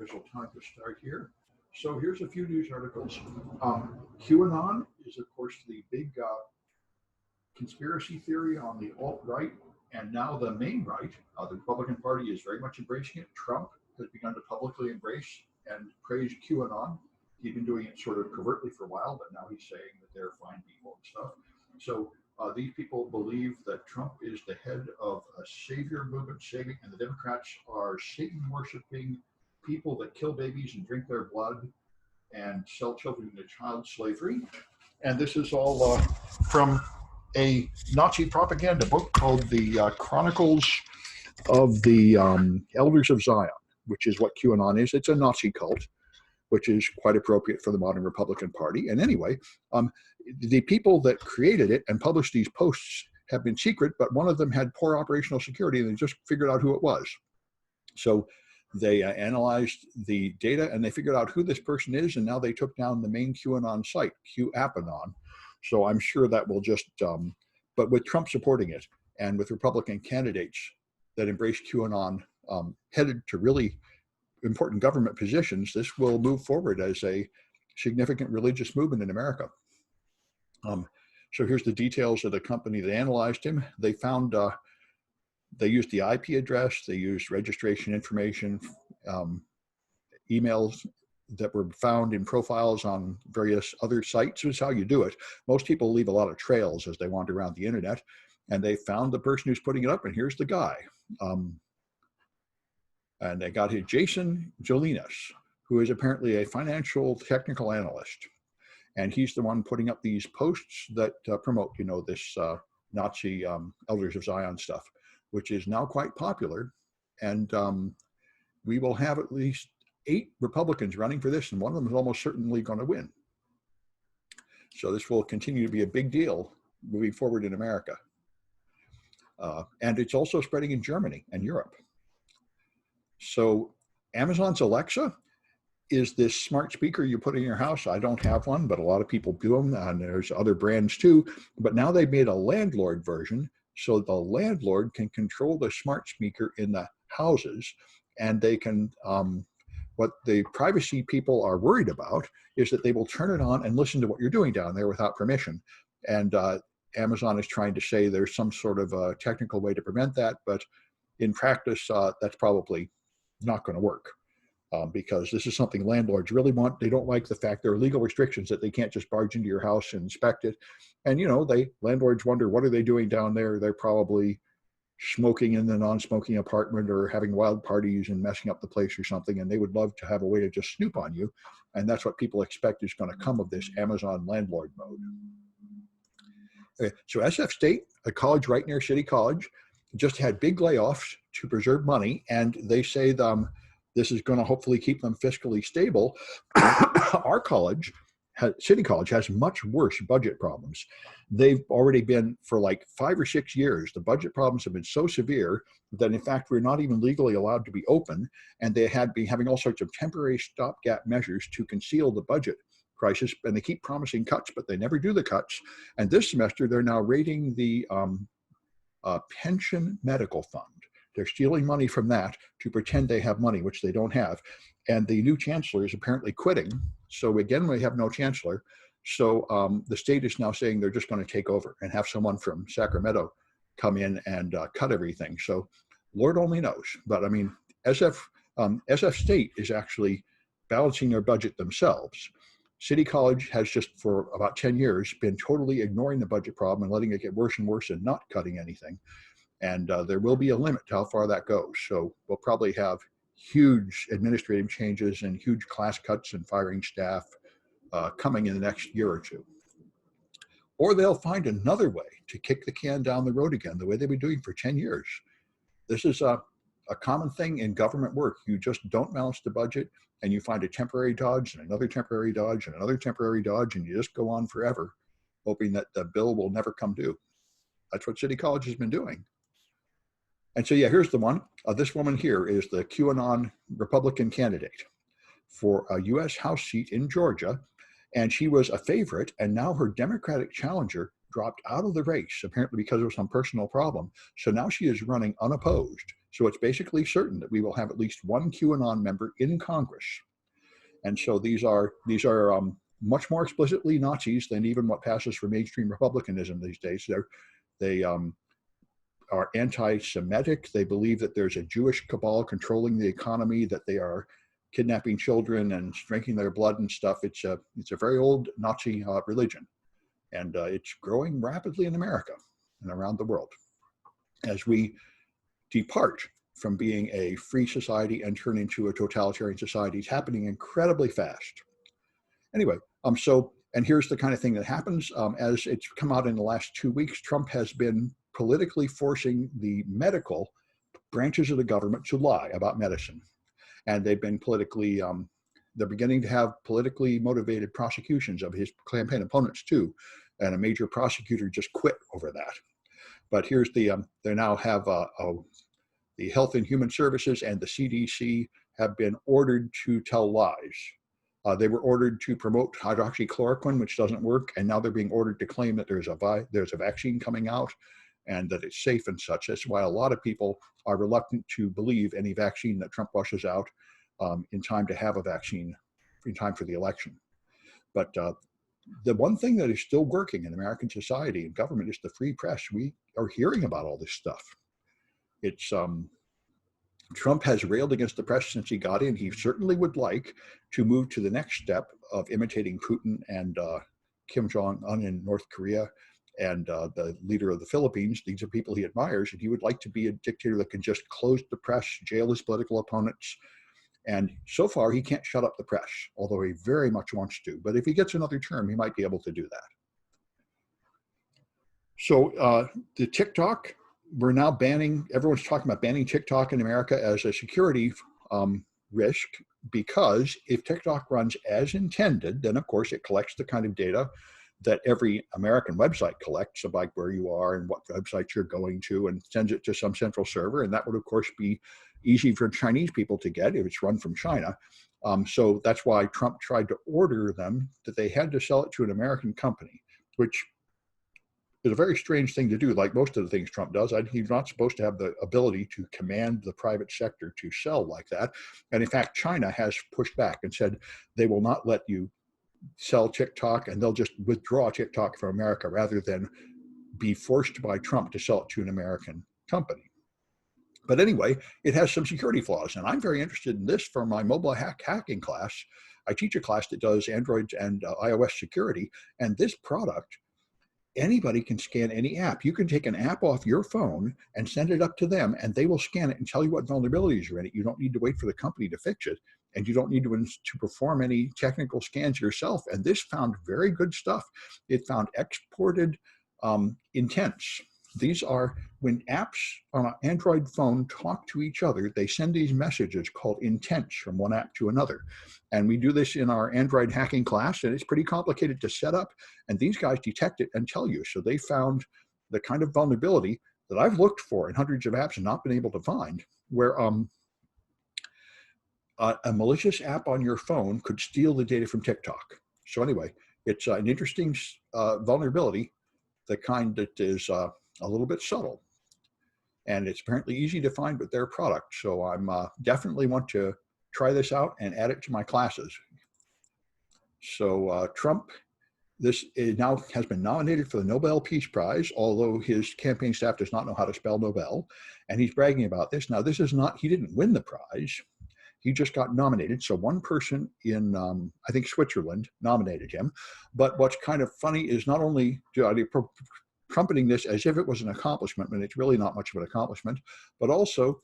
guess we'll time to start here. So here's a few news articles. QAnon is, of course, the big conspiracy theory on the alt-right, and now the main right. The Republican Party is very much embracing it. Trump has begun to publicly embrace and praise QAnon. He's been doing it sort of covertly for a while, but now he's saying that they're fine people and stuff. So these people believe that Trump is the head of a savior movement, and the Democrats are Satan-worshiping people that kill babies and drink their blood and sell children into child slavery. And this is all from a Nazi propaganda book called The Chronicles of the Elders of Zion, which is what QAnon is. It's a Nazi cult, which is quite appropriate for the modern Republican Party. And anyway, the people that created it and published these posts have been secret, but one of them had poor operational security, and they just figured out who it was. So they analyzed the data and they figured out who this person is, and now they took down the main QAnon site, QAnon. So I'm sure that will just, but with Trump supporting it and with Republican candidates that embrace QAnon headed to really important government positions, this will move forward as a significant religious movement in America. So here's the details of the company that analyzed him. They found, they used the IP address, they used registration information, emails that were found in profiles on various other sites. This is how you do it. Most people leave a lot of trails as they wander around the internet, and they found the person who's putting it up, and here's the guy. And they got his Jason Jolinas, who is apparently a financial technical analyst. And he's the one putting up these posts that promote, you know, this Nazi Elders of Zion stuff, which is now quite popular. And we will have at least 8 Republicans running for this, and one of them is almost certainly going to win. So this will continue to be a big deal moving forward in America. And it's also spreading in Germany and Europe. So Amazon's Alexa is this smart speaker you put in your house. I don't have one, but a lot of people do them, and there's other brands too. But now they've made a landlord version, so the landlord can control the smart speaker in the houses, and they can, what the privacy people are worried about is that they will turn it on and listen to what you're doing down there without permission. And Amazon is trying to say there's some sort of a technical way to prevent that, but in practice, that's probably not going to work. Because this is something landlords really want. They don't like the fact there are legal restrictions that they can't just barge into your house and inspect it. And, you know, landlords wonder, what are they doing down there? They're probably smoking in the non-smoking apartment or having wild parties and messing up the place or something. And they would love to have a way to just snoop on you. And that's what people expect is going to come of this Amazon landlord mode. Okay, so SF State, a college right near City College, just had big layoffs to preserve money. And they say this is going to hopefully keep them fiscally stable. Our college, City College, has much worse budget problems. They've already been for like 5 or 6 years. The budget problems have been so severe that in fact, we're not even legally allowed to be open. And they had been having all sorts of temporary stopgap measures to conceal the budget crisis. And they keep promising cuts, but they never do the cuts. And this semester, they're now raiding the pension medical fund. They're stealing money from that to pretend they have money, which they don't have. And the new chancellor is apparently quitting. So again, we have no chancellor. So the state is now saying they're just going to take over and have someone from Sacramento come in and cut everything. So Lord only knows. But I mean, SF State is actually balancing their budget themselves. City College has just for about 10 years been totally ignoring the budget problem and letting it get worse and worse and not cutting anything. And there will be a limit to how far that goes. So we'll probably have huge administrative changes and huge class cuts and firing staff coming in the next year or two. Or they'll find another way to kick the can down the road again, the way they've been doing for 10 years. This is a common thing in government work. You just don't balance the budget, and you find a temporary dodge and another temporary dodge and another temporary dodge, and you just go on forever, hoping that the bill will never come due. That's what City College has been doing. And so, yeah, here's the one. This woman here is the QAnon Republican candidate for a U.S. House seat in Georgia. And she was a favorite. And now her Democratic challenger dropped out of the race, apparently because of some personal problem. So now she is running unopposed. So it's basically certain that we will have at least one QAnon member in Congress. And so these are much more explicitly Nazis than even what passes for mainstream Republicanism these days. They are anti-Semitic. They believe that there's a Jewish cabal controlling the economy, that they are kidnapping children and drinking their blood and stuff. It's a very old Nazi religion, and it's growing rapidly in America and around the world as we depart from being a free society and turn into a totalitarian society. It's happening incredibly fast. Anyway, and here's the kind of thing that happens. As it's come out in the last 2 weeks, Trump has been politically forcing the medical branches of the government to lie about medicine. And they've been politically, they're beginning to have politically motivated prosecutions of his campaign opponents too. And a major prosecutor just quit over that. But here's they now have the Health and Human Services and the CDC have been ordered to tell lies. They were ordered to promote hydroxychloroquine, which doesn't work, and now they're being ordered to claim that there's a vaccine coming out and that it's safe and such. That's why a lot of people are reluctant to believe any vaccine that Trump rushes out in time to have a vaccine in time for the election. But the one thing that is still working in American society and government is the free press. We are hearing about all this stuff. It's Trump has railed against the press since he got in. He certainly would like to move to the next step of imitating Putin and Kim Jong-un in North Korea and the leader of the Philippines. These are people he admires, and he would like to be a dictator that can just close the press, jail his political opponents. And so far, he can't shut up the press, although he very much wants to. But if he gets another term, he might be able to do that. So the TikTok, we're now banning, everyone's talking about banning TikTok in America as a security risk, because if TikTok runs as intended, then of course it collects the kind of data that every American website collects about where you are and what websites you're going to, and sends it to some central server. And that would of course be easy for Chinese people to get if it's run from China. So that's why Trump tried to order them that they had to sell it to an American company, which is a very strange thing to do. Like most of the things Trump does, he's not supposed to have the ability to command the private sector to sell like that. And in fact, China has pushed back and said they will not let you sell TikTok, and they'll just withdraw TikTok from America rather than be forced by Trump to sell it to an American company. But anyway, it has some security flaws, and I'm very interested in this for my mobile hacking class. I teach a class that does Android and iOS security, and this product, anybody can scan any app. You can take an app off your phone and send it up to them, and they will scan it and tell you what vulnerabilities are in it. You don't need to wait for the company to fix it, and you don't need to perform any technical scans yourself. And this found very good stuff. It found exported intents. These are when apps on an Android phone talk to each other, they send these messages called intents from one app to another. And we do this in our Android hacking class, and it's pretty complicated to set up. And these guys detect it and tell you. So they found the kind of vulnerability that I've looked for in hundreds of apps and not been able to find, where a malicious app on your phone could steal the data from TikTok. So anyway, it's an interesting vulnerability, the kind that is a little bit subtle. And it's apparently easy to find with their product. So I'm definitely want to try this out and add it to my classes. So Trump, this now has been nominated for the Nobel Peace Prize, although his campaign staff does not know how to spell Nobel. And he's bragging about this. Now, this is not, he didn't win the prize. He just got nominated. So one person in, I think, Switzerland nominated him. But what's kind of funny is not only trumpeting this as if it was an accomplishment, when it's really not much of an accomplishment, but also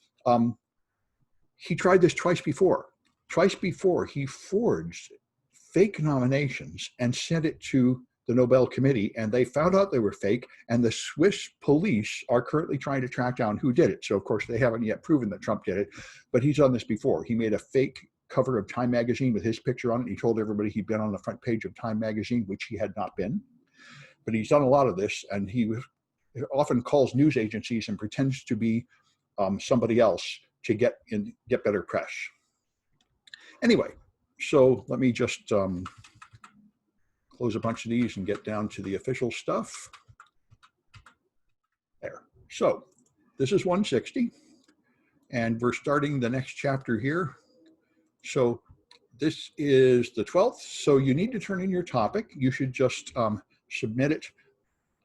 he tried this twice before. Twice before, he forged fake nominations and sent it to the Nobel Committee, and they found out they were fake, and the Swiss police are currently trying to track down who did it. So, of course, they haven't yet proven that Trump did it, but he's done this before. He made a fake cover of Time magazine with his picture on it. He told everybody he'd been on the front page of Time magazine, which he had not been. But he's done a lot of this, and he often calls news agencies and pretends to be somebody else to get better press. Anyway, so let me just close a bunch of these and get down to the official stuff. There. So this is 160. And we're starting the next chapter here. So this is the 12th. So you need to turn in your topic. You should just submit it.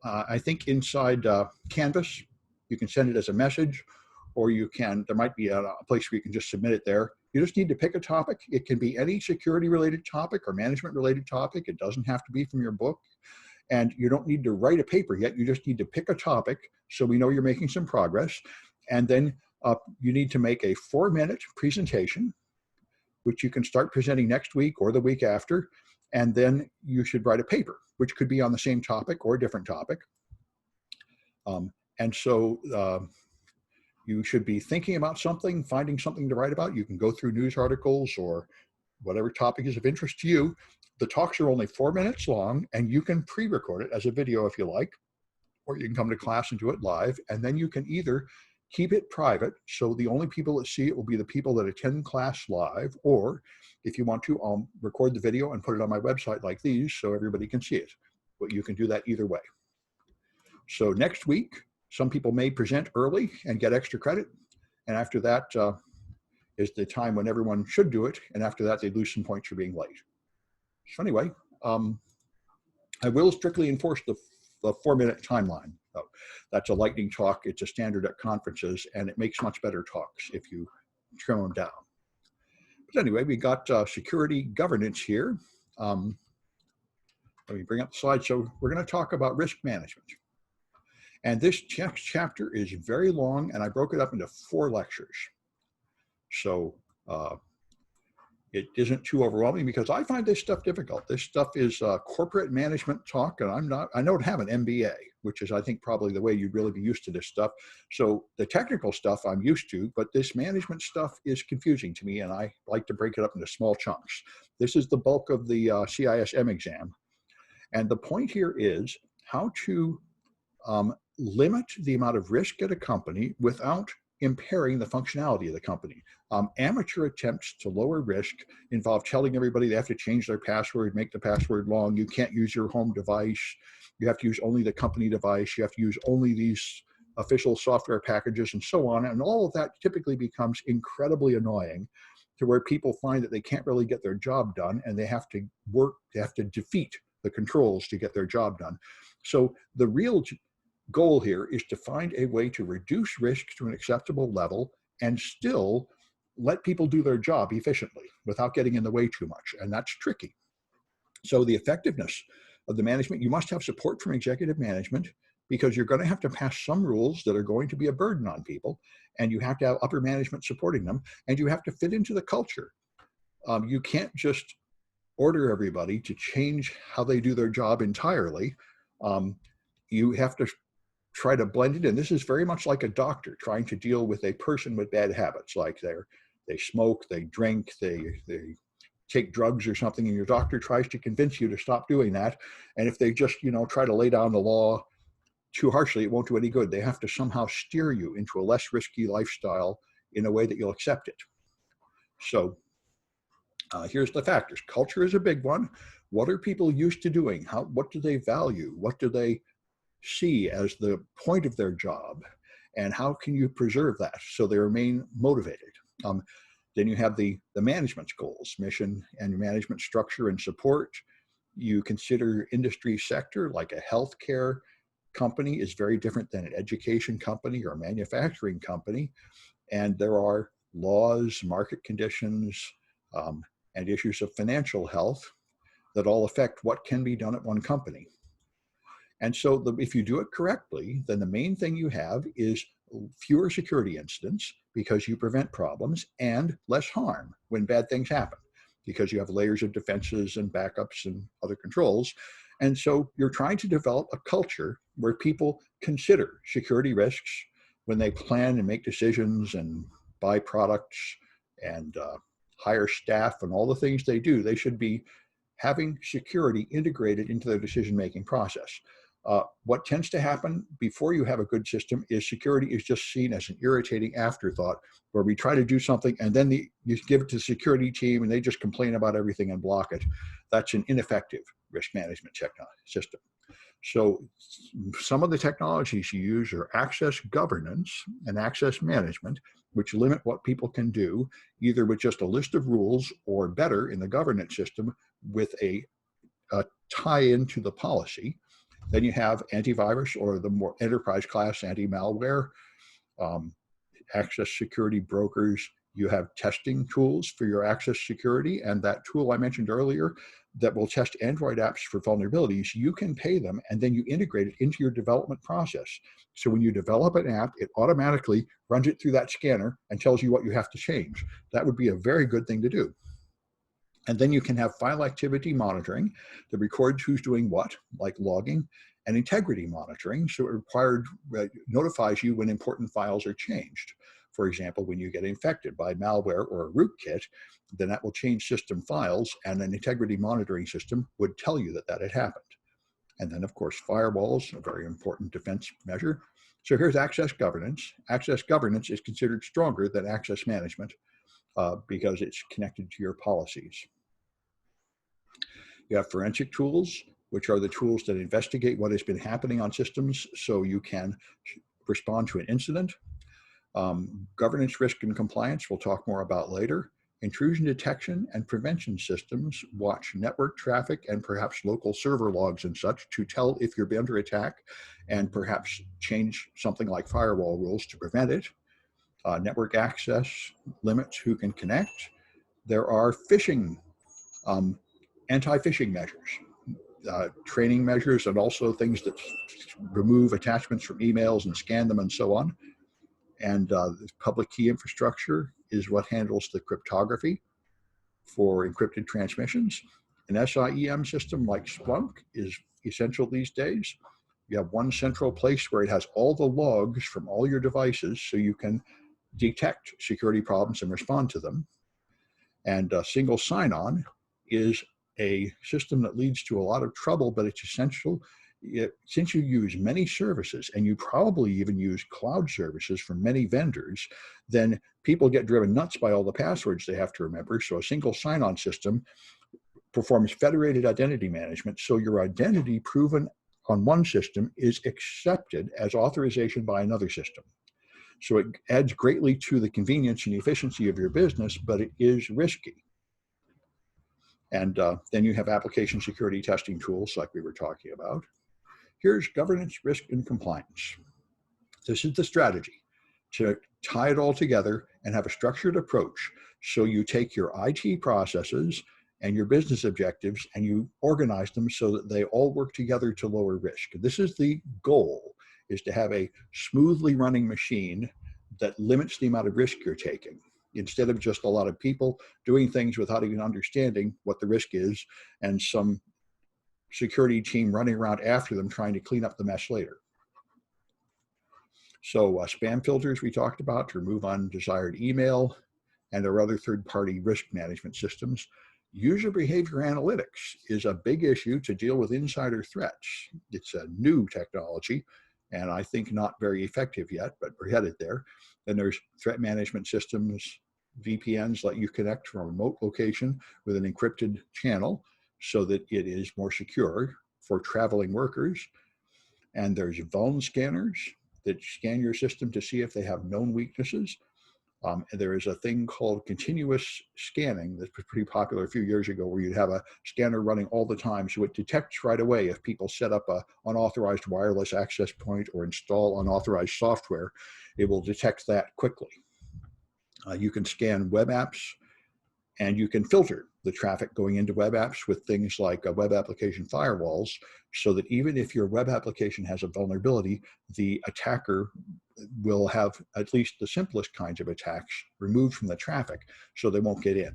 I think inside Canvas, you can send it as a message, or you can, there might be a place where you can just submit it there. You just need to pick a topic. It can be any security related topic or management related topic. It doesn't have to be from your book. And you don't need to write a paper yet. You just need to pick a topic so we know you're making some progress. And then you need to make a 4-minute presentation, which you can start presenting next week or the week after. And then you should write a paper, which could be on the same topic or a different topic. And so you should be thinking about something, finding something to write about. You can go through news articles or whatever topic is of interest to you. The talks are only 4 minutes long, and you can pre-record it as a video if you like, or you can come to class and do it live. And then you can either keep it private, so the only people that see it will be the people that attend class live, or if you want to, I'll record the video and put it on my website like these so everybody can see it. But you can do that either way. So next week, some people may present early and get extra credit. And after that is the time when everyone should do it. And after that, they lose some points for being late. So anyway, I will strictly enforce the 4-minute timeline. So that's a lightning talk. It's a standard at conferences, and it makes much better talks if you trim them down. But anyway, we got security governance here. Let me bring up the slide. So we're going to talk about risk management. And this next chapter is very long, and I broke it up into 4 lectures. So it isn't too overwhelming because I find this stuff difficult. This stuff is corporate management talk, and I don't have an MBA, which is, I think, probably the way you'd really be used to this stuff. So the technical stuff I'm used to, but this management stuff is confusing to me, and I like to break it up into small chunks. This is the bulk of the CISM exam. And the point here is how to limit the amount of risk at a company without impairing the functionality of the company. Amateur attempts to lower risk involve telling everybody they have to change their password, make the password long, you can't use your home device, you have to use only the company device, you have to use only these official software packages, and so on. And all of that typically becomes incredibly annoying to where people find that they can't really get their job done, and they have to defeat the controls to get their job done. So the real goal here is to find a way to reduce risk to an acceptable level and still let people do their job efficiently without getting in the way too much. And that's tricky. So the effectiveness of the management, you must have support from executive management because you're going to have to pass some rules that are going to be a burden on people, and you have to have upper management supporting them, and you have to fit into the culture. You can't just order everybody to change how they do their job entirely. You have to try to blend it in. This is very much like a doctor trying to deal with a person with bad habits, like they smoke, they drink, they take drugs or something, and your doctor tries to convince you to stop doing that. And if they just, try to lay down the law too harshly, it won't do any good. They have to somehow steer you into a less risky lifestyle in a way that you'll accept it. So here's the factors. Culture is a big one. What are people used to doing? What do they value? What do they see as the point of their job? And how can you preserve that so they remain motivated? Then you have the management's goals, mission and management structure and support. You consider industry sector, like a healthcare company is very different than an education company or a manufacturing company. And there are laws, market conditions, and issues of financial health that all affect what can be done at one company. And so if you do it correctly, then the main thing you have is fewer security incidents because you prevent problems, and less harm when bad things happen because you have layers of defenses and backups and other controls. And so you're trying to develop a culture where people consider security risks when they plan and make decisions and buy products and hire staff and all the things they do. They should be having security integrated into their decision-making process. What tends to happen before you have a good system is security is just seen as an irritating afterthought where we try to do something and then you give it to the security team and they just complain about everything and block it. That's an ineffective risk management system. So some of the technologies you use are access governance and access management, which limit what people can do, either with just a list of rules or better in the governance system with a tie into the policy. Then you have antivirus or the more enterprise class anti-malware, access security brokers. You have testing tools for your access security, and that tool I mentioned earlier that will test Android apps for vulnerabilities, you can pay them and then you integrate it into your development process. So when you develop an app, it automatically runs it through that scanner and tells you what you have to change. That would be a very good thing to do. And then you can have file activity monitoring that records who's doing what, like logging, and integrity monitoring. So it notifies you when important files are changed. For example, when you get infected by malware or a rootkit, then that will change system files, and an integrity monitoring system would tell you that that had happened. And then, of course, firewalls, a very important defense measure. So here's access governance. Access governance is considered stronger than access management because it's connected to your policies. You have forensic tools, which are the tools that investigate what has been happening on systems so you can respond to an incident. Governance, risk, and compliance, we'll talk more about later. Intrusion detection and prevention systems watch network traffic and perhaps local server logs and such to tell if you're under attack and perhaps change something like firewall rules to prevent it. Network access limits who can connect. There are phishing, anti-phishing measures, training measures, and also things that remove attachments from emails and scan them and so on. And public key infrastructure is what handles the cryptography for encrypted transmissions. An SIEM system like Splunk is essential these days. You have one central place where it has all the logs from all your devices so you can detect security problems and respond to them. And single sign-on is a system that leads to a lot of trouble, but it's essential. Since you use many services, and you probably even use cloud services from many vendors, then people get driven nuts by all the passwords they have to remember. So a single sign-on system performs federated identity management, so your identity proven on one system is accepted as authorization by another system. So it adds greatly to the convenience and efficiency of your business, but it is risky. And then you have application security testing tools like we were talking about. Here's governance, risk, and compliance. This is the strategy to tie it all together and have a structured approach. So you take your IT processes and your business objectives and you organize them so that they all work together to lower risk. This is the goal, is to have a smoothly running machine that limits the amount of risk you're taking, instead of just a lot of people doing things without even understanding what the risk is and some security team running around after them trying to clean up the mess later. So spam filters we talked about to remove undesired email, and there are other third-party risk management systems. User behavior analytics is a big issue to deal with insider threats. It's a new technology, and I think not very effective yet, but we're headed there. Then there's threat management systems. VPNs let you connect from a remote location with an encrypted channel so that it is more secure for traveling workers. And there's vuln scanners that scan your system to see if they have known weaknesses. And there is a thing called continuous scanning that was pretty popular a few years ago, where you'd have a scanner running all the time, so it detects right away if people set up an unauthorized wireless access point or install unauthorized software. It will detect that quickly. You can scan web apps, and you can filter the traffic going into web apps with things like web application firewalls, so that even if your web application has a vulnerability, the attacker will have at least the simplest kinds of attacks removed from the traffic so they won't get in.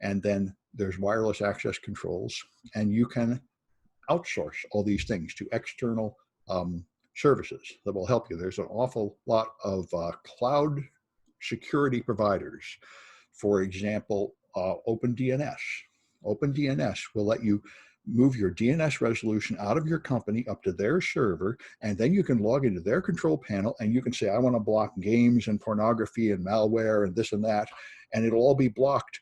And then there's wireless access controls, and you can outsource all these things to external services that will help you. There's an awful lot of cloud security providers. For example, OpenDNS. OpenDNS will let you move your DNS resolution out of your company up to their server, and then you can log into their control panel and you can say, I want to block games and pornography and malware and this and that, and it'll all be blocked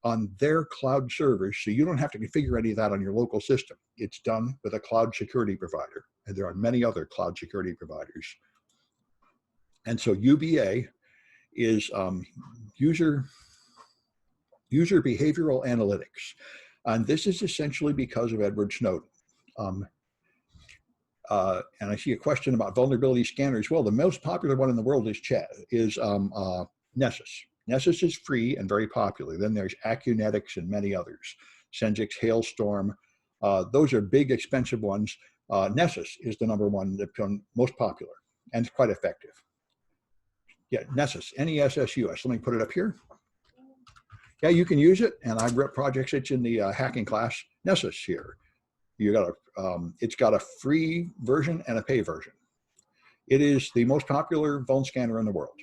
on their cloud servers, so you don't have to configure any of that on your local system. It's done with a cloud security provider, and there are many other cloud security providers. And so UBA is user behavioral analytics. And this is essentially because of Edward Snowden. And I see a question about vulnerability scanners. Well, the most popular one in the world is Nessus. Nessus is free and very popular. Then there's Acunetics and many others. Senzix, Hailstorm. Those are big, expensive ones. Nessus is the #1 that's become most popular and it's quite effective. Yeah, Nessus, Nessus. Let me put it up here. Yeah, you can use it, and I've got projects. It's in the hacking class. Nessus here. It's got a free version and a pay version. It is the most popular vuln scanner in the world.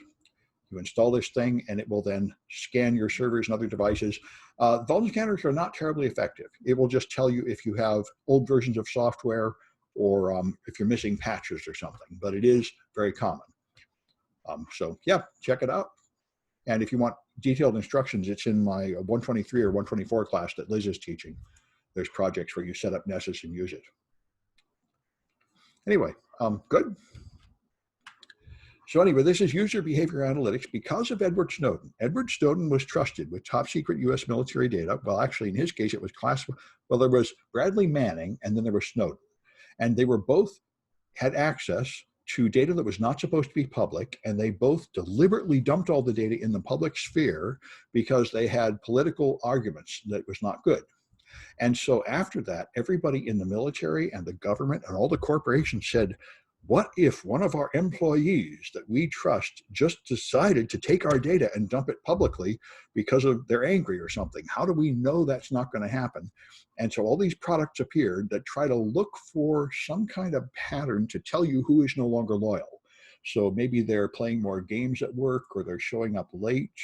You install this thing, and it will then scan your servers and other devices. Vuln scanners are not terribly effective. It will just tell you if you have old versions of software or if you're missing patches or something, but it is very common. So yeah, check it out. And if you want detailed instructions, it's in my 123 or 124 class that Liz is teaching. There's projects where you set up Nessus and use it. Anyway, good. So anyway, this is user behavior analytics because of Edward Snowden. Edward Snowden was trusted with top secret US military data. Well, actually, in his case, it was classified. Well, there was Bradley Manning, and then there was Snowden. And they were both had access to data that was not supposed to be public, and they both deliberately dumped all the data in the public sphere because they had political arguments that was not good. And so after that, everybody in the military and the government and all the corporations said, what if one of our employees that we trust just decided to take our data and dump it publicly because they're angry or something? How do we know that's not going to happen? And so all these products appeared that try to look for some kind of pattern to tell you who is no longer loyal. So maybe they're playing more games at work, or they're showing up late,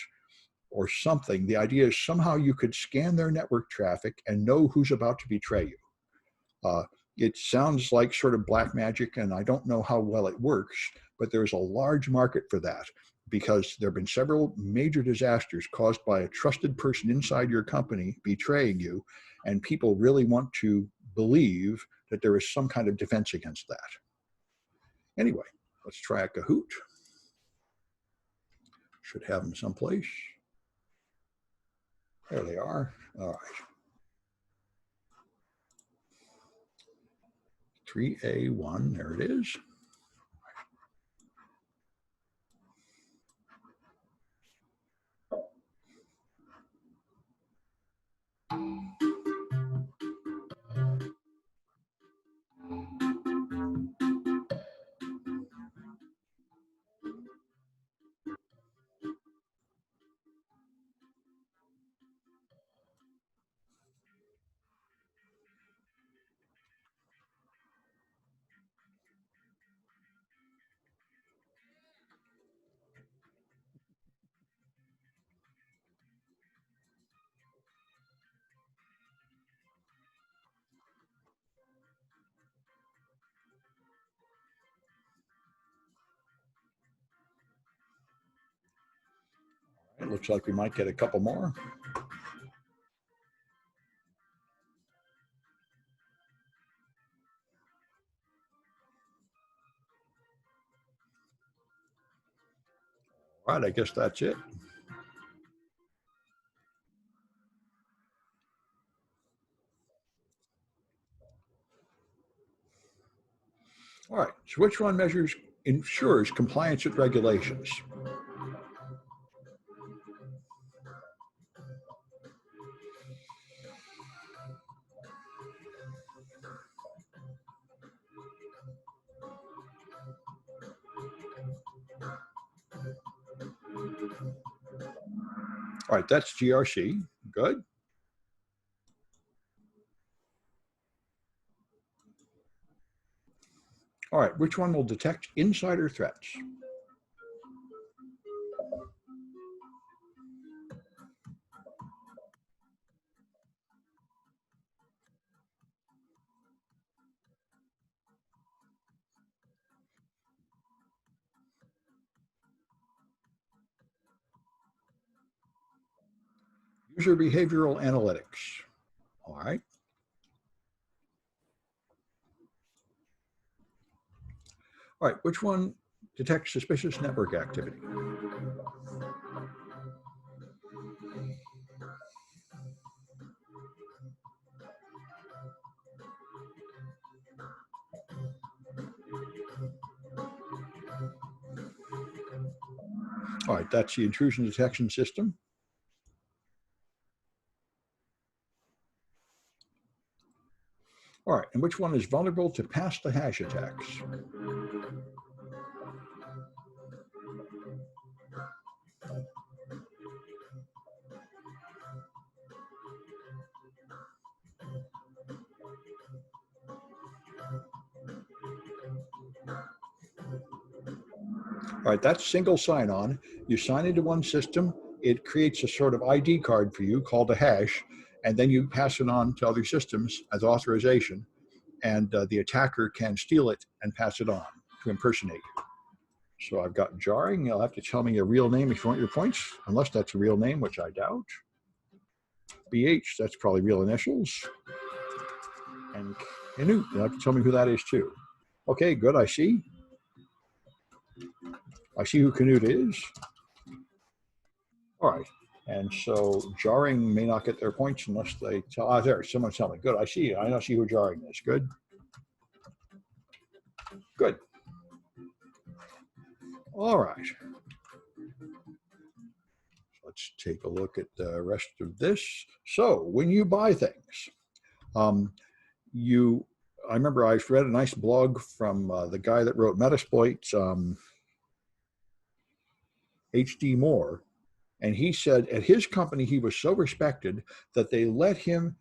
or something. The idea is somehow you could scan their network traffic and know who's about to betray you. It sounds like sort of black magic, and I don't know how well it works, but there's a large market for that because there have been several major disasters caused by a trusted person inside your company betraying you, and people really want to believe that there is some kind of defense against that. Anyway, let's try a Kahoot. Should have them someplace. There they are. All right. 3A1, there it is. It looks like we might get a couple more. All right, I guess that's it. All right, so which one ensures compliance with regulations? All right, that's GRC. Good. All right, which one will detect insider threats? User behavioral analytics. All right. All right, which one detects suspicious network activity? All right, that's the intrusion detection system. All right, and which one is vulnerable to pass the hash attacks? All right, that's single sign-on. You sign into one system, it creates a sort of ID card for you called a hash, and then you pass it on to other systems as authorization, and the attacker can steal it and pass it on to impersonate. So I've got jarring. You'll have to tell me a real name if you want your points, unless that's a real name, which I doubt. BH, that's probably real initials. And Kahoot, you'll have to tell me who that is too. Okay, good, I see. I see who Kahoot is. All right. And so jarring may not get their points unless they tell, there, someone tell me. Good, I see. I see who jarring is. Good. Good. All right. Let's take a look at the rest of this. So when you buy things, I remember I read a nice blog from the guy that wrote Metasploit, H.D. Moore, and he said at his company he was so respected that they let him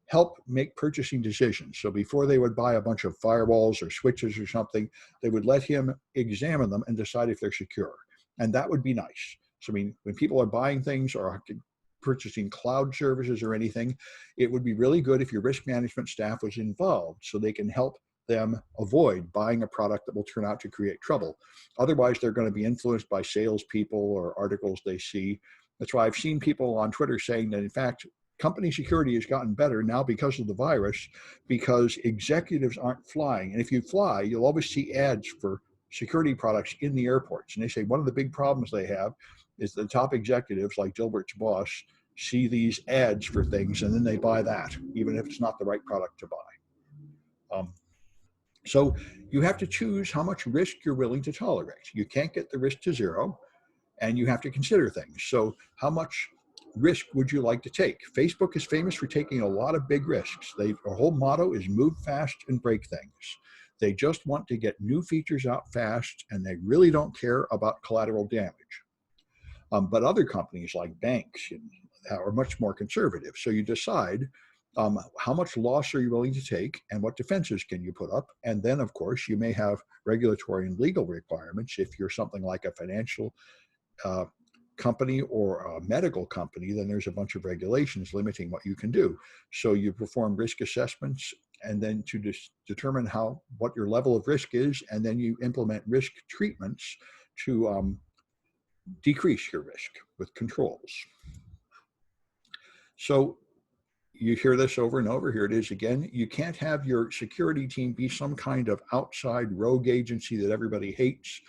help make purchasing decisions. So before they would buy a bunch of firewalls or switches or something, they would let him examine them and decide if they're secure. And that would be nice. So I mean, when people are buying things or purchasing cloud services or anything, it would be really good if your risk management staff was involved so they can help them avoid buying a product that will turn out to create trouble. Otherwise, they're going to be influenced by salespeople or articles they see. That's why I've seen people on Twitter saying that, in fact, company security has gotten better now because of the virus, because executives aren't flying. And if you fly, you'll always see ads for security products in the airports. And they say one of the big problems they have is the top executives, like Gilbert's boss, see these ads for things and then they buy that, even if it's not the right product to buy. So you have to choose how much risk you're willing to tolerate. You can't get the risk to zero, and you have to consider things. So how much risk would you like to take? Facebook is famous for taking a lot of big risks. Their whole motto is move fast and break things. They just want to get new features out fast, and they really don't care about collateral damage. But other companies like banks are much more conservative. So you decide how much loss are you willing to take and what defenses can you put up? And then, of course, you may have regulatory and legal requirements. If you're something like a financial company or a medical company, then there's a bunch of regulations limiting what you can do. So you perform risk assessments and then to determine what your level of risk is, and then you implement risk treatments to decrease your risk with controls. So you hear this over and over. Here it is again. You can't have your security team be some kind of outside rogue agency that everybody hates,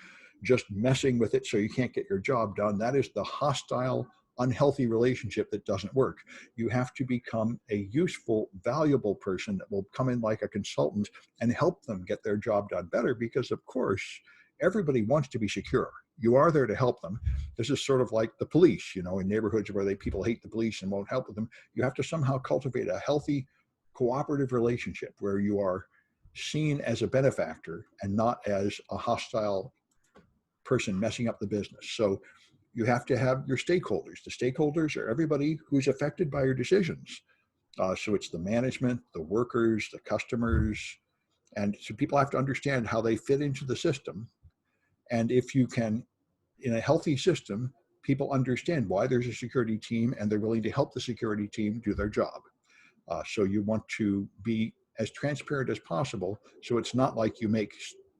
just messing with it so you can't get your job done. That is the hostile, unhealthy relationship that doesn't work. You have to become a useful, valuable person that will come in like a consultant and help them get their job done better, because of course, everybody wants to be secure. You are there to help them. This is sort of like the police, in neighborhoods where people hate the police and won't help with them. You have to somehow cultivate a healthy, cooperative relationship where you are seen as a benefactor and not as a hostile person messing up the business. So you have to have your stakeholders. The stakeholders are everybody who's affected by your decisions. So it's the management, the workers, the customers, and so people have to understand how they fit into the system. And if you can, in a healthy system, people understand why there's a security team and they're willing to help the security team do their job. So you want to be as transparent as possible, so it's not like you make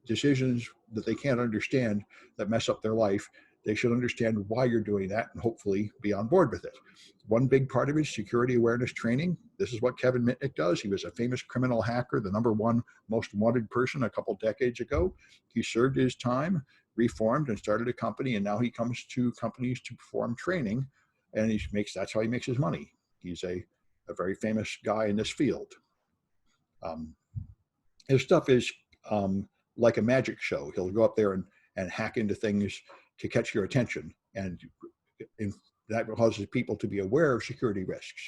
decisions that they can't understand that mess up their life. They should understand why you're doing that and hopefully be on board with it. One big part of it is security awareness training. This is what Kevin Mitnick does. He was a famous criminal hacker, the #1 most wanted person a couple decades ago. He served his time, reformed, and started a company, and now he comes to companies to perform training, and that's how he makes his money. He's a very famous guy in this field. His stuff is like a magic show. He'll go up there and hack into things to catch your attention. And that causes people to be aware of security risks.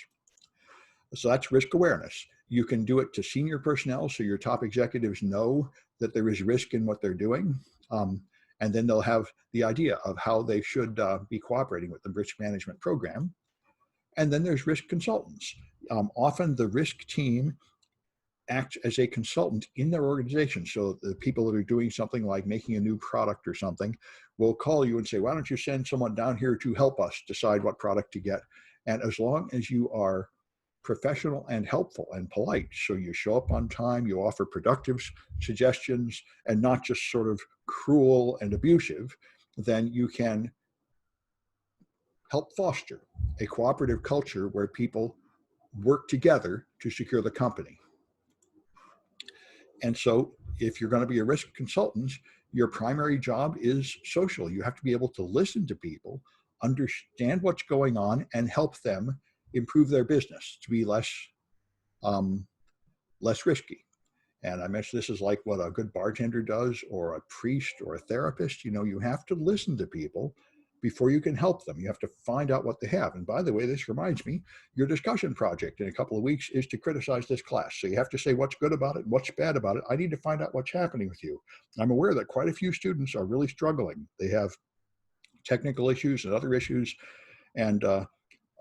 So that's risk awareness. You can do it to senior personnel, so your top executives know that there is risk in what they're doing. And then they'll have the idea of how they should be cooperating with the risk management program. And then there's risk consultants. Often the risk team acts as a consultant in their organization. So the people that are doing something like making a new product or something will call you and say, why don't you send someone down here to help us decide what product to get? And as long as you are professional and helpful and polite, so you show up on time, you offer productive suggestions and not just sort of cruel and abusive, then you can help foster a cooperative culture where people work together to secure the company. And so if you're going to be a risk consultant, your primary job is social. You have to be able to listen to people, understand what's going on, and help them improve their business to be less risky. And I mentioned this is like what a good bartender does, or a priest or a therapist. You know, you have to listen to people before you can help them. You have to find out what they have. And by the way, this reminds me, your discussion project in a couple of weeks is to criticize this class. So you have to say what's good about it, what's bad about it. I need to find out what's happening with you. I'm aware that quite a few students are really struggling. They have technical issues and other issues, and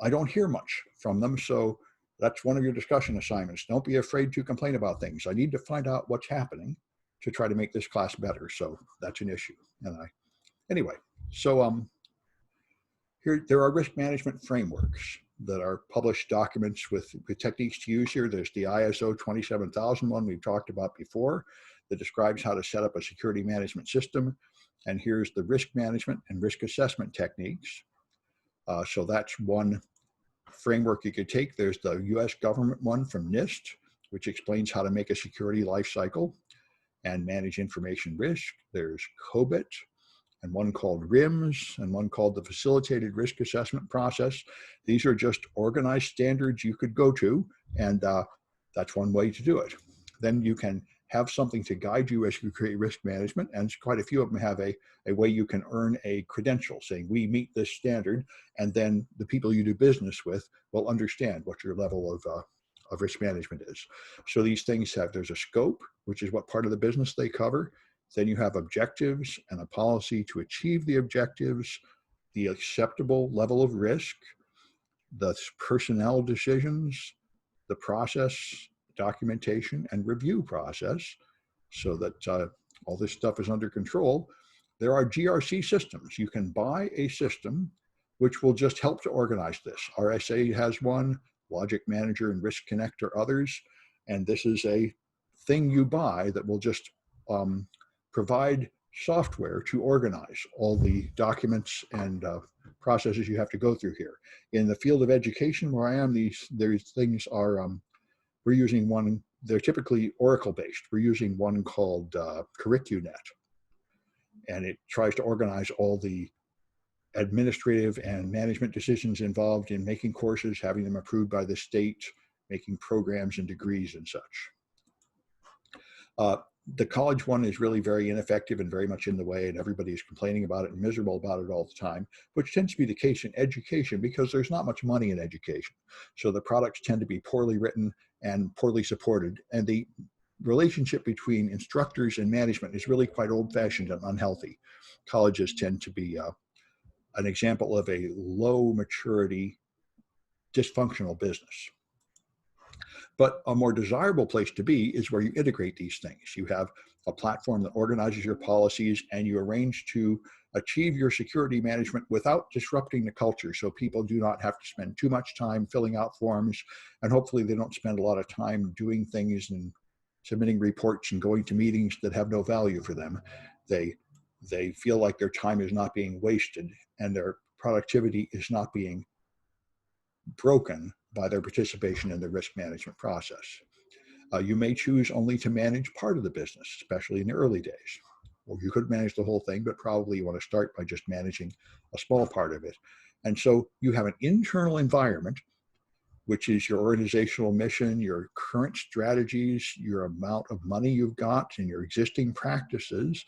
I don't hear much from them. So that's one of your discussion assignments. Don't be afraid to complain about things. I need to find out what's happening to try to make this class better. So that's an issue. And anyway, so here, there are risk management frameworks that are published documents with techniques to use here. There's the ISO 27000 one we've talked about before that describes how to set up a security management system. And here's the risk management and risk assessment techniques. So that's one framework you could take. There's the US government one from NIST, which explains how to make a security life cycle and manage information risk. There's COBIT, and one called RIMS, and one called the Facilitated Risk Assessment Process. These are just organized standards you could go to, and that's one way to do it. Then you can have something to guide you as you create risk management, and quite a few of them have a way you can earn a credential saying we meet this standard, and then the people you do business with will understand what your level of risk management is. So these things there's a scope, which is what part of the business they cover. Then you have objectives and a policy to achieve the objectives, the acceptable level of risk, the personnel decisions, the process, documentation, and review process, so that all this stuff is under control. There are GRC systems. You can buy a system which will just help to organize this. RSA has one, Logic Manager and Risk Connect are others, and this is a thing you buy that will just provide software to organize all the documents and processes you have to go through here. In the field of education where I am, these things are, we're using one, they're typically Oracle-based. We're using one called CurricuNet, and it tries to organize all the administrative and management decisions involved in making courses, having them approved by the state, making programs and degrees and such. The college one is really very ineffective and very much in the way, and everybody is complaining about it and miserable about it all the time, which tends to be the case in education because there's not much money in education. So the products tend to be poorly written and poorly supported, and the relationship between instructors and management is really quite old-fashioned and unhealthy. Colleges tend to be an example of a low maturity, dysfunctional business. But a more desirable place to be is where you integrate these things. You have a platform that organizes your policies, and you arrange to achieve your security management without disrupting the culture, so people do not have to spend too much time filling out forms, and hopefully they don't spend a lot of time doing things and submitting reports and going to meetings that have no value for them. They feel like their time is not being wasted and their productivity is not being broken by their participation in the risk management process. You may choose only to manage part of the business, especially in the early days. Or you could manage the whole thing, but probably you want to start by just managing a small part of it. And so you have an internal environment, which is your organizational mission, your current strategies, your amount of money you've got, and your existing practices,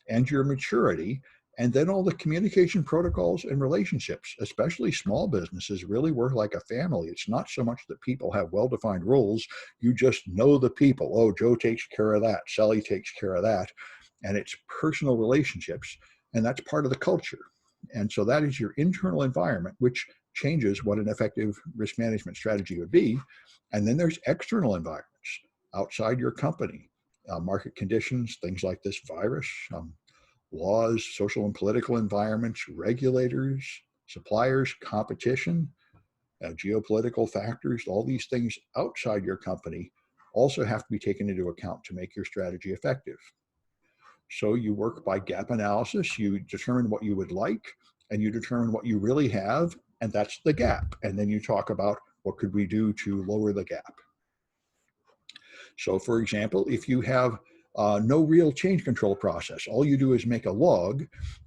and your maturity. And then all the communication protocols and relationships, especially small businesses, really work like a family. It's not so much that people have well-defined roles. You just know the people. Oh, Joe takes care of that. Sally takes care of that. And it's personal relationships. And that's part of the culture. And so that is your internal environment, which changes what an effective risk management strategy would be. And then there's external environments outside your company, market conditions, things like this virus, laws, social and political environments, regulators, suppliers, competition, geopolitical factors, all these things outside your company also have to be taken into account to make your strategy effective. So you work by gap analysis, you determine what you would like, and you determine what you really have, and that's the gap. And then you talk about what could we do to lower the gap. So for example, if you have no real change control process, all you do is make a log,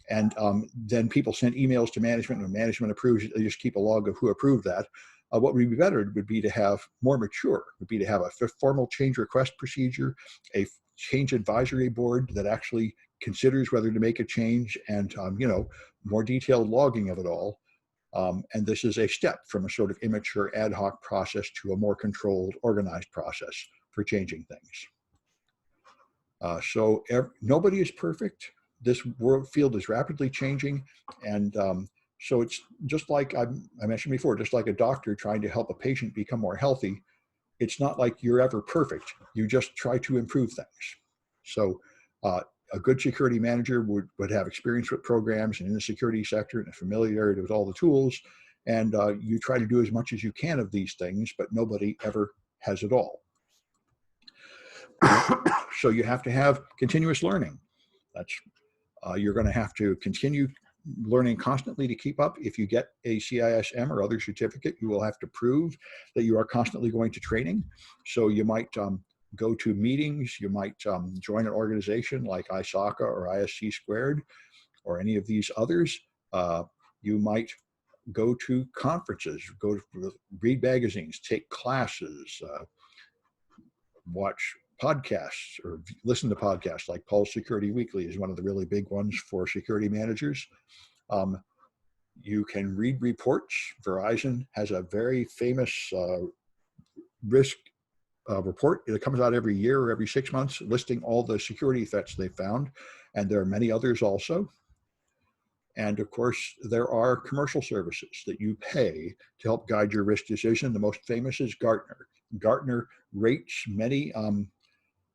and then people send emails to management, and when management approves it, they just keep a log of who approved that. What would be better would be to have more mature, would be to have a formal change request procedure, a change advisory board that actually considers whether to make a change, and more detailed logging of it all. And this is a step from a sort of immature ad hoc process to a more controlled, organized process for changing things. Nobody is perfect. This world field is rapidly changing. And so it's just like I mentioned before, just like a doctor trying to help a patient become more healthy. It's not like you're ever perfect. You just try to improve things. So a good security manager would have experience with programs and in the security sector and a familiarity with all the tools. And you try to do as much as you can of these things, but nobody ever has it all. So you have to have continuous learning. You're going to have to continue learning constantly to keep up. If you get a CISM or other certificate, you will have to prove that you are constantly going to training. So you might go to meetings, you might join an organization like ISACA or ISC Squared or any of these others. You might go to conferences, read magazines, take classes, watch podcasts or listen to podcasts like Paul's Security Weekly is one of the really big ones for security managers. You can read reports. Verizon has a very famous risk report. It comes out every year or every 6 months listing all the security threats they found. And there are many others also. And of course, there are commercial services that you pay to help guide your risk decision. The most famous is Gartner. Gartner rates many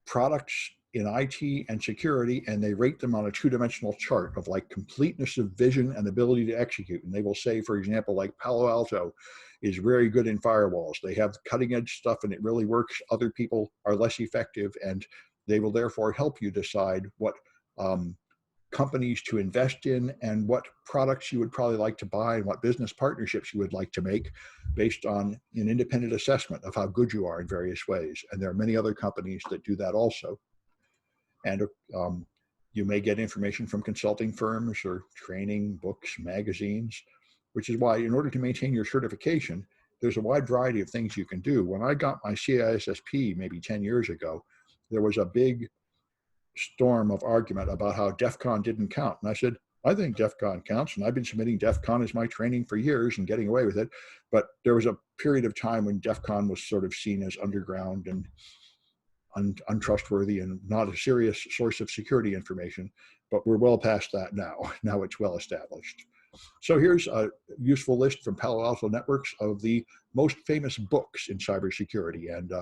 products in IT and security, and they rate them on a two-dimensional chart of like completeness of vision and ability to execute. And they will say, for example, like Palo Alto is very good in firewalls. They have cutting edge stuff and it really works. Other people are less effective, and they will therefore help you decide what companies to invest in and what products you would probably like to buy and what business partnerships you would like to make based on an independent assessment of how good you are in various ways. And there are many other companies that do that also. And you may get information from consulting firms or training, books, magazines, which is why in order to maintain your certification, there's a wide variety of things you can do. When I got my CISSP maybe 10 years ago, there was a big storm of argument about how DEF CON didn't count. And I said, I think DEF CON counts, and I've been submitting DEF CON as my training for years and getting away with it. But there was a period of time when DEF CON was sort of seen as underground and untrustworthy and not a serious source of security information. But we're well past that now. Now it's well established. So here's a useful list from Palo Alto Networks of the most famous books in cybersecurity. And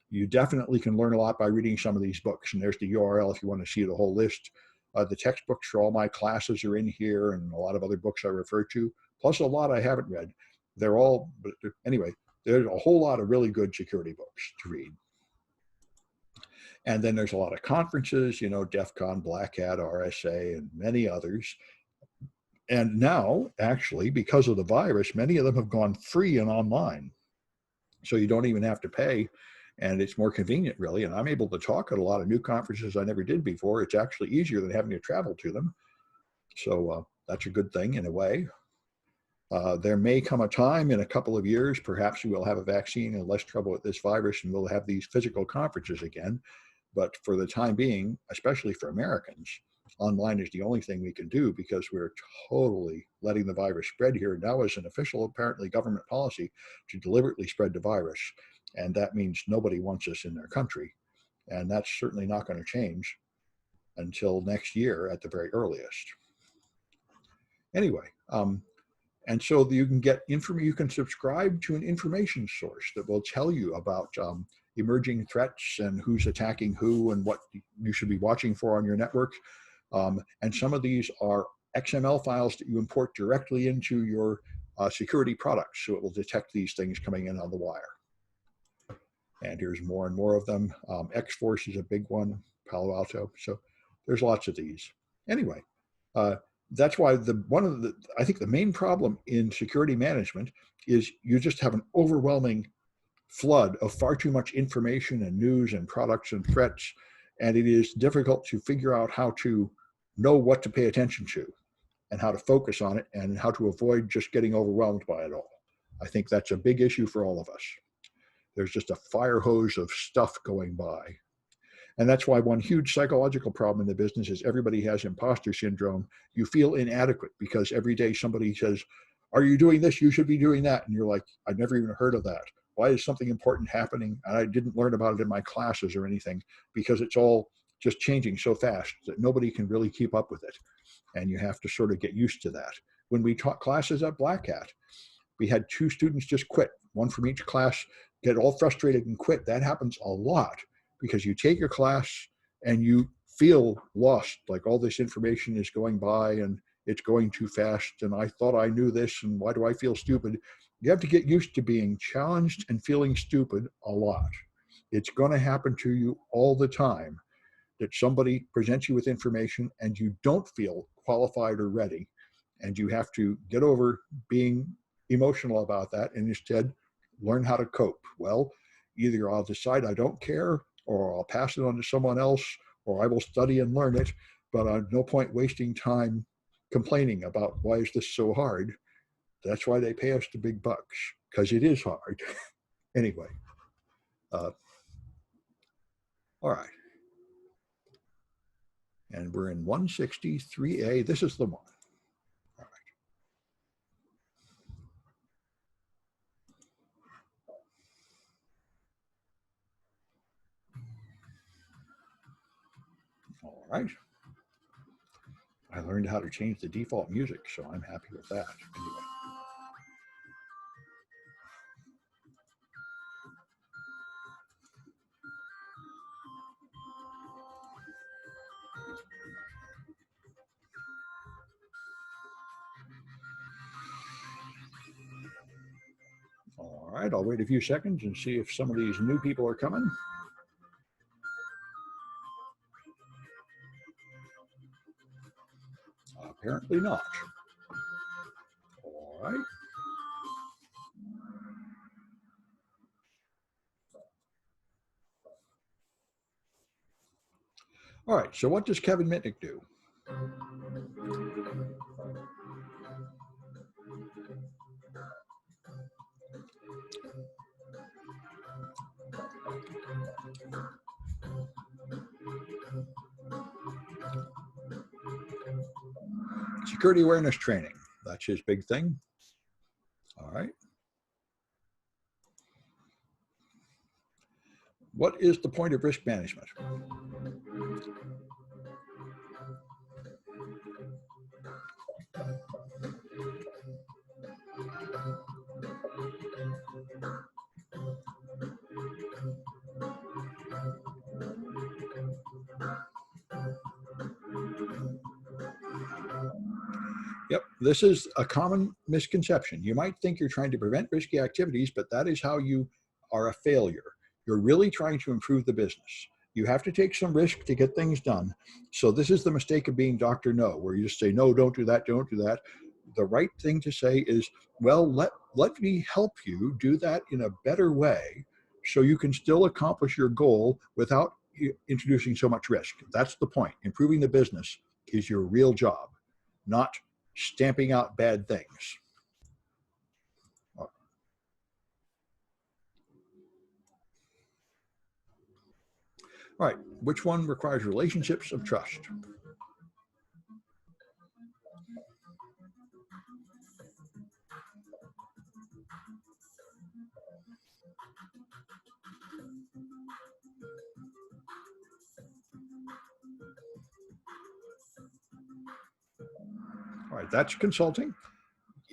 you definitely can learn a lot by reading some of these books. And there's the URL if you want to see the whole list. The textbooks for all my classes are in here, and a lot of other books I refer to, plus a lot I haven't read. They're all, but anyway, there's a whole lot of really good security books to read. And then there's a lot of conferences, DEF CON, Black Hat, RSA, and many others. And now, actually, because of the virus, many of them have gone free and online. So you don't even have to pay. And it's more convenient, really. And I'm able to talk at a lot of new conferences I never did before. It's actually easier than having to travel to them. So that's a good thing in a way. There may come a time in a couple of years, perhaps we will have a vaccine and less trouble with this virus, and we'll have these physical conferences again. But for the time being, especially for Americans, online is the only thing we can do because we're totally letting the virus spread here. Now is an official, apparently, government policy to deliberately spread the virus. And that means nobody wants us in their country. And that's certainly not going to change until next year at the very earliest. Anyway, and so you can get information, you can subscribe to an information source that will tell you about emerging threats and who's attacking who and what you should be watching for on your network. And some of these are XML files that you import directly into your security products, so it will detect these things coming in on the wire. And here's more and more of them. X-Force is a big one, Palo Alto. So there's lots of these. Anyway, that's why I think the main problem in security management is you just have an overwhelming flood of far too much information and news and products and threats, and it is difficult to figure out how to know what to pay attention to and how to focus on it and how to avoid just getting overwhelmed by it all. I think that's a big issue for all of us. There's just a fire hose of stuff going by. And that's why one huge psychological problem in the business is everybody has imposter syndrome. You feel inadequate because every day somebody says, are you doing this? You should be doing that. And you're like, I've never even heard of that. Why is something important happening? And I didn't learn about it in my classes or anything, because it's all just changing so fast that nobody can really keep up with it. And you have to sort of get used to that. When we taught classes at Black Hat, we had 2 students just quit, one from each class, get all frustrated and quit. That happens a lot because you take your class and you feel lost, like all this information is going by and it's going too fast, and I thought I knew this, and why do I feel stupid? You have to get used to being challenged and feeling stupid a lot. It's going to happen to you all the time that somebody presents you with information and you don't feel qualified or ready, and you have to get over being emotional about that and instead learn how to cope. Well, either I'll decide I don't care, or I'll pass it on to someone else, or I will study and learn it, but no point wasting time complaining about why is this so hard. That's why they pay us the big bucks, because it is hard. Anyway, all right. And we're in 163A. This is the one. All right. All right. I learned how to change the default music, so I'm happy with that. Anyway. All right, I'll wait a few seconds and see if some of these new people are coming. Apparently not. All right. All right, so what does Kevin Mitnick do? Security awareness training. That's his big thing. All right. What is the point of risk management? Yep, this is a common misconception. You might think you're trying to prevent risky activities, but that is how you are a failure. You're really trying to improve the business. You have to take some risk to get things done. So this is the mistake of being Dr. No, where you just say, no, don't do that, don't do that. The right thing to say is, well, let me help you do that in a better way so you can still accomplish your goal without introducing so much risk. That's the point. Improving the business is your real job, not stamping out bad things. All right, which one requires relationships of trust? All right, that's consulting.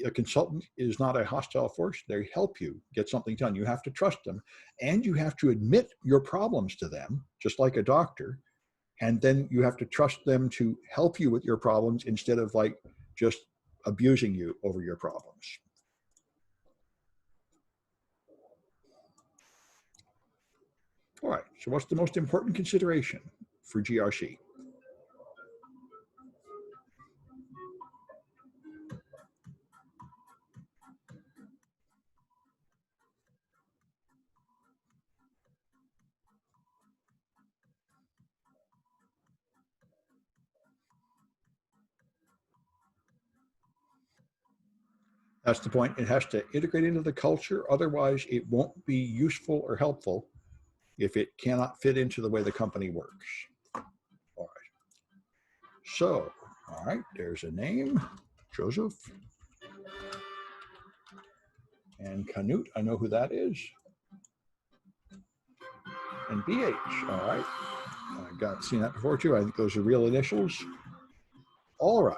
A consultant is not a hostile force. They help you get something done. You have to trust them, and you have to admit your problems to them, just like a doctor. And then you have to trust them to help you with your problems instead of like just abusing you over your problems. All right, so what's the most important consideration for GRC? That's the point. It has to integrate into the culture. Otherwise, it won't be useful or helpful if it cannot fit into the way the company works. All right. So, all right, there's a name, Joseph. And Kahoot, I know who that is. And BH, all right. I've seen that before too. I think those are real initials. All right.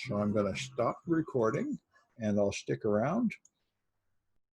So I'm going to stop recording and I'll stick around.